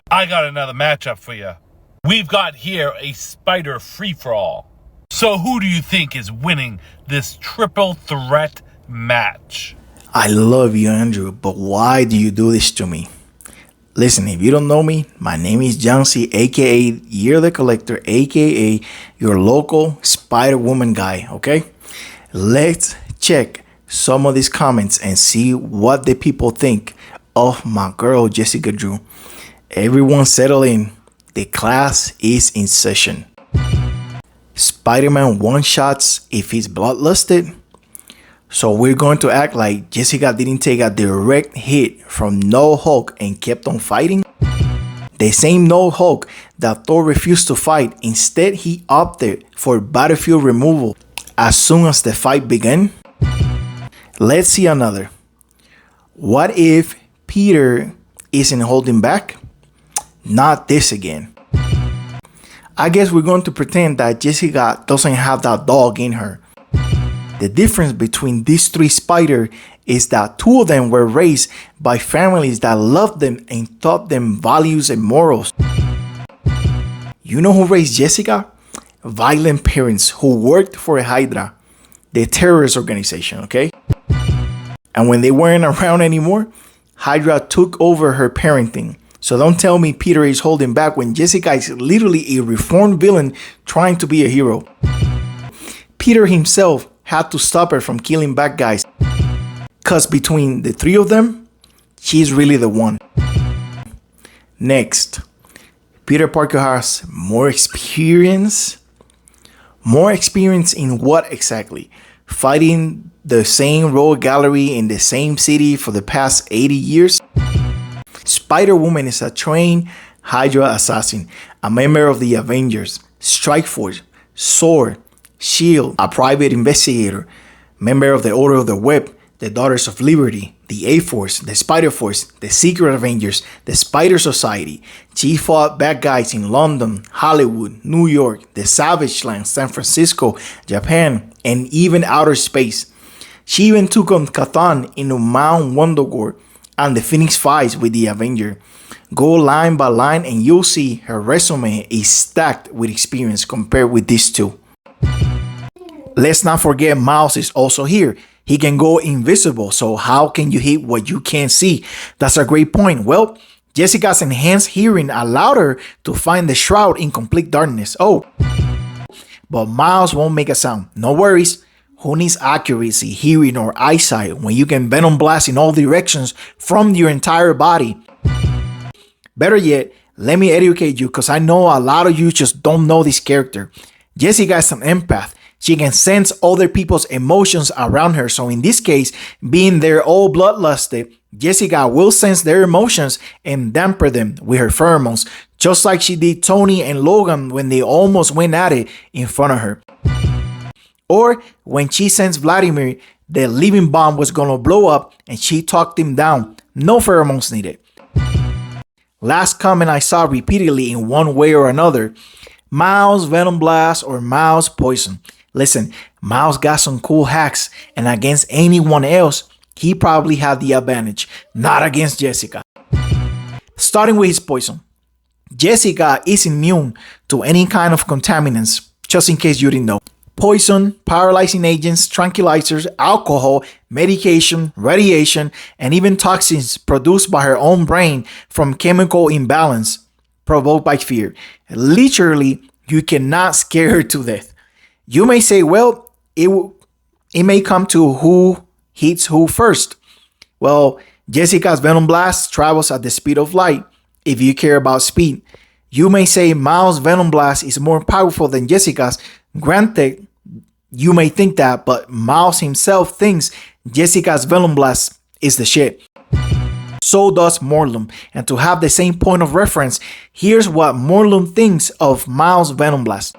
I got another matchup for you. We've got here a spider free-for-all. So who do you think is winning this triple threat match? I love you, Andrew, but why do you do this to me? Listen, if you don't know me, my name is Jancy, aka Year the Collector, aka your local Spider-Woman guy, okay? Let's check some of these comments and see what the people think of my girl, Jessuca Drew. Everyone settle in. The class is in session. Spider-Man one-shots if he's bloodlusted. So we're going to act like Jeesica didn't take a direct hit from No Hulk and kept on fighting. The same No Hulk that Thor refused to fight, instead he opted for battlefield removal as soon as the fight began. Let's see another. What if Peter isn't holding back? Not this again. I guess we're going to pretend that Jeesica doesn't have that dog in her. The difference between these three spiders is that two of them were raised by families that loved them and taught them values and morals. You know who raised Jeesica? Violent parents who worked for Hydra, the terrorist organization, okay? And when they weren't around anymore, Hydra took over her parenting. So don't tell me Peter is holding back when Jeesica is literally a reformed villain trying to be a hero. Peter himself had to stop her from killing bad guys, cause between the three of them, she's really the one. Next, Peter Parker has more experience. More experience in what exactly? Fighting the same rogue gallery in the same city for the past 80 years? Spider-Woman is a trained Hydra assassin, a member of the Avengers, Strike Force, SWORD, SHIELD, a private investigator, member of the Order of the Web, the Daughters of Liberty, the A-Force, the Spider-Force, the Secret Avengers, the Spider Society. She fought bad guys in London, Hollywood, New York, the Savage Land, San Francisco, Japan, and even outer space. She even took on Cthulhu in Mount Wundagore and the Phoenix fights with the Avenger. Go line by line and you'll see her resume is stacked with experience compared with these two. Let's not forget Miles is also here. He can go invisible, so how can you hit what you can't see? That's a great point. Well, Jeesica's enhanced hearing allowed her to find the shroud in complete darkness. Oh, but Miles won't make a sound. No worries. Who needs accuracy, hearing, or eyesight when you can Venom Blast in all directions from your entire body? Better yet, let me educate you because I know a lot of you just don't know this character. Jeesica is an empath. She can sense other people's emotions around her. So in this case, being they're all bloodlusted, Jeesica will sense their emotions and damper them with her pheromones, just like she did Tony and Logan when they almost went at it in front of her. Or when she sensed Vladimir, the living bomb was gonna blow up and she talked him down. No pheromones needed. Last comment I saw repeatedly in one way or another. Miles Venom Blast or Miles Poison. Listen, Miles got some cool hacks and against anyone else, he probably had the advantage. Not against Jeesica. Starting with his poison. Jeesica is immune to any kind of contaminants, just in case you didn't know. Poison, paralyzing agents, tranquilizers, alcohol, medication, radiation, and even toxins produced by her own brain from chemical imbalance provoked by fear. Literally, you cannot scare her to death. You may say, well, it may come to who hits who first. Well, Jeesica's Venom Blast travels at the speed of light. If you care about speed, you may say Miles' Venom Blast is more powerful than Jeesica's. Granted, you may think that, but Miles himself thinks Jeesica's Venom Blast is the shit. So does Morlun. And to have the same point of reference, here's what Morlun thinks of Miles' Venom Blast.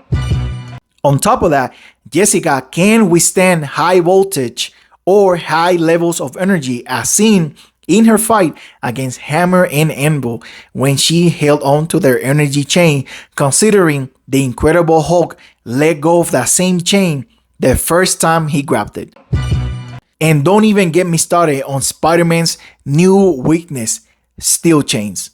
On top of that, Jeesica can withstand high voltage or high levels of energy as seen in her fight against Hammer and Anvil when she held on to their energy chain, considering the Incredible Hulk let go of that same chain the first time he grabbed it. And don't even get me started on Spider-Man's new weakness, steel chains.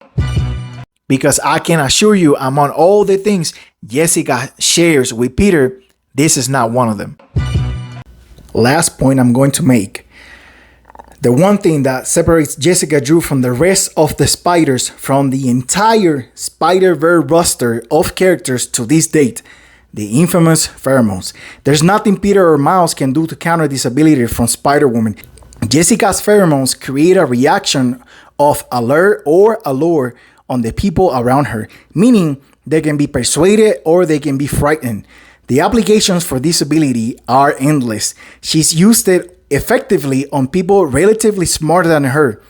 Because I can assure you, among all the things Jessuca shares with Peter, this is not one of them. Last point I'm going to make. The one thing that separates Jessuca Drew from the rest of the spiders from the entire Spider-Verse roster of characters to this date, the infamous pheromones. There's nothing Peter or Miles can do to counter this ability from Spider-Woman. Jessica's pheromones create a reaction of alert or allure on the people around her, meaning they can be persuaded or they can be frightened. The applications for this ability are endless. She's used it effectively on people relatively smarter than her.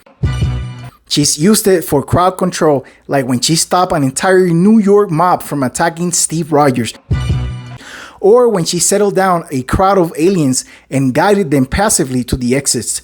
She's used it for crowd control, like when she stopped an entire New York mob from attacking Steve Rogers, or when she settled down a crowd of aliens and guided them passively to the exits.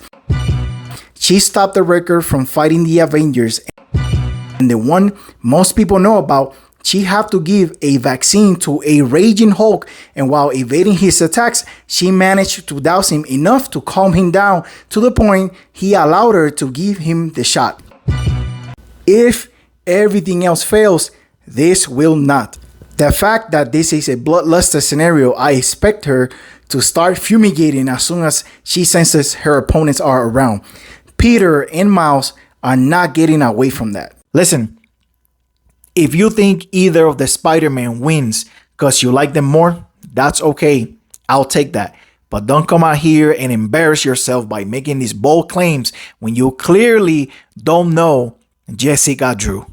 She stopped the Wrecker from fighting the Avengers, and the one most people know about, she had to give a vaccine to a raging Hulk, and while evading his attacks, she managed to douse him enough to calm him down to the point he allowed her to give him the shot. If everything else fails, this will not. The fact that this is a bloodluster scenario, I expect her to start fumigating as soon as she senses her opponents are around. Peter and Miles are not getting away from that. Listen, if you think either of the Spider-Man wins because you like them more, that's okay. I'll take that. But don't come out here and embarrass yourself by making these bold claims when you clearly don't know Jessuca Drew.